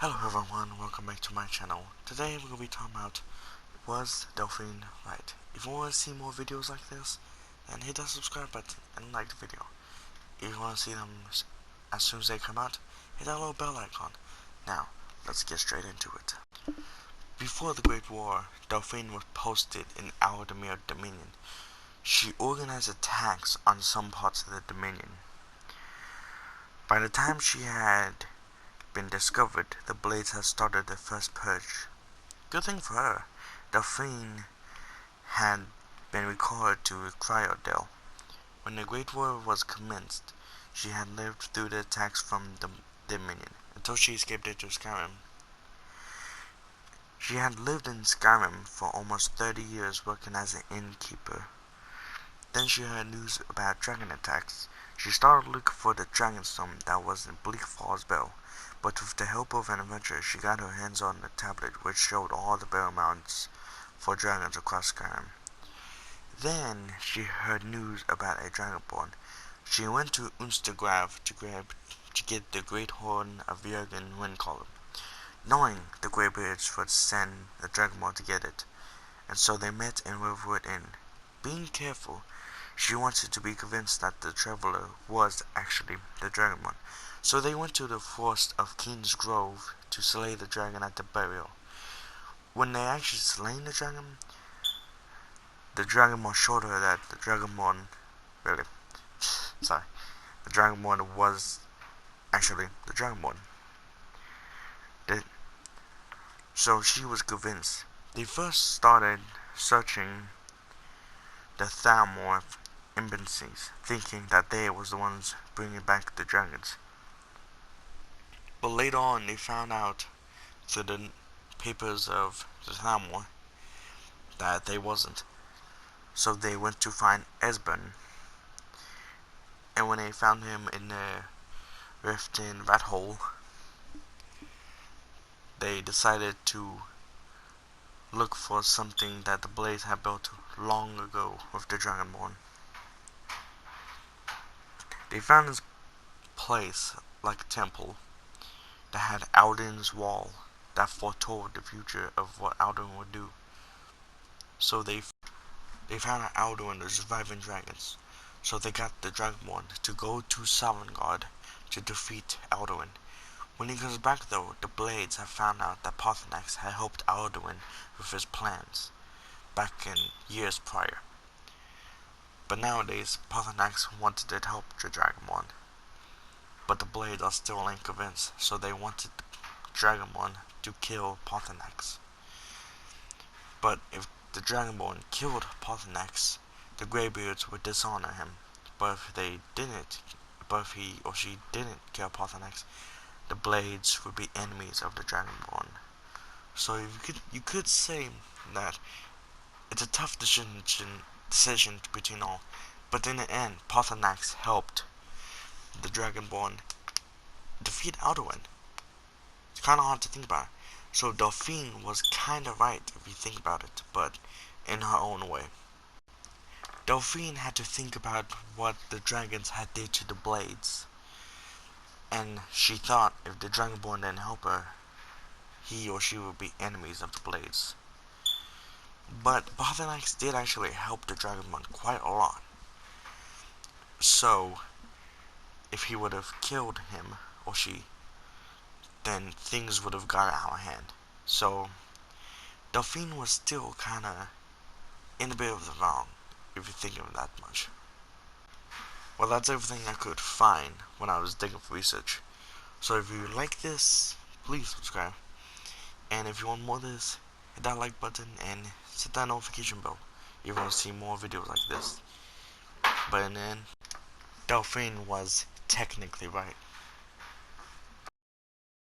Hello everyone, welcome back to my channel. Today we're going to be talking about, was Delphine right? If you want to see more videos like this, then hit that subscribe button and like the video. If you want to see them as soon as they come out, hit that little bell icon. Now, let's get straight into it. Before the Great War, Delphine was posted in Aldemir Dominion. She organized attacks on some parts of the Dominion. By the time she had been discovered, the Blades had started their first purge. Good thing for her, Delphine had been recalled to Cryodale. When the Great War was commenced, she had lived through the attacks from the Dominion until she escaped into Skyrim. She had lived in Skyrim for almost 30 years working as an innkeeper. Then she heard news about dragon attacks. She started looking for the Dragonstone that was in Bleak Falls Bell, but with the help of an adventurer, she got her hands on the tablet which showed all the burial mounds for dragons across Skyrim. Then she heard news about a dragonborn. She went to Unstergrav to get the great horn of Jürgen Windcaller, knowing the Greybeards would send the dragonborn to get it, and so they met in Riverwood Inn. Being careful, she wanted to be convinced that the traveler was actually the dragonborn, so they went to the forest of Keen's Grove to slay the dragon at the burial. When they actually slain the dragonborn showed her that the dragonborn was actually the dragonborn. So she was convinced. They first started searching the Thalmor embassies, thinking that they was the ones bringing back the dragons. But later on, they found out through the papers of the Thalmor that they wasn't. So they went to find Esbern, and when they found him in the rift in that hole, they decided to look for something that the Blades had built long ago with the Dragonborn. They found this place like a temple that had Alden's wall that foretold the future of what Alden would do. So they found out Alden was surviving dragons. So they got the Dragonborn to go to Sovngarde to defeat Alduin. When he comes back though, the Blades have found out that PAARTHURNAX had helped Alduin with his plans back in years prior. But nowadays, PAARTHURNAX wanted to help the Dragonborn. But the Blades are still unconvinced, so they wanted the Dragonborn to kill PAARTHURNAX. But if the Dragonborn killed PAARTHURNAX, the Greybeards would dishonor him. But if he or she didn't kill PAARTHURNAX, the Blades would be enemies of the Dragonborn. So you could say that it's a tough decision between all. But in the end, PAARTHURNAX helped the Dragonborn defeat Alduin. It's kind of hard to think about it. So Delphine was kind of right if you think about it, but in her own way. Delphine had to think about what the dragons had did to the Blades, and she thought if the Dragonborn didn't help her, he or she would be enemies of the Blades. But PAARTHURNAX did actually help the Dragonborn quite a lot. So if he would have killed him or she, then things would have got out of hand. So Delphine was still kinda in a bit of the wrong, if you think of it that much. Well, that's everything I could find when I was digging for research. So if you like this, please subscribe. And if you want more of this, hit that like button and hit that notification bell if you want to see more videos like this. But in the end, Delphine was technically right.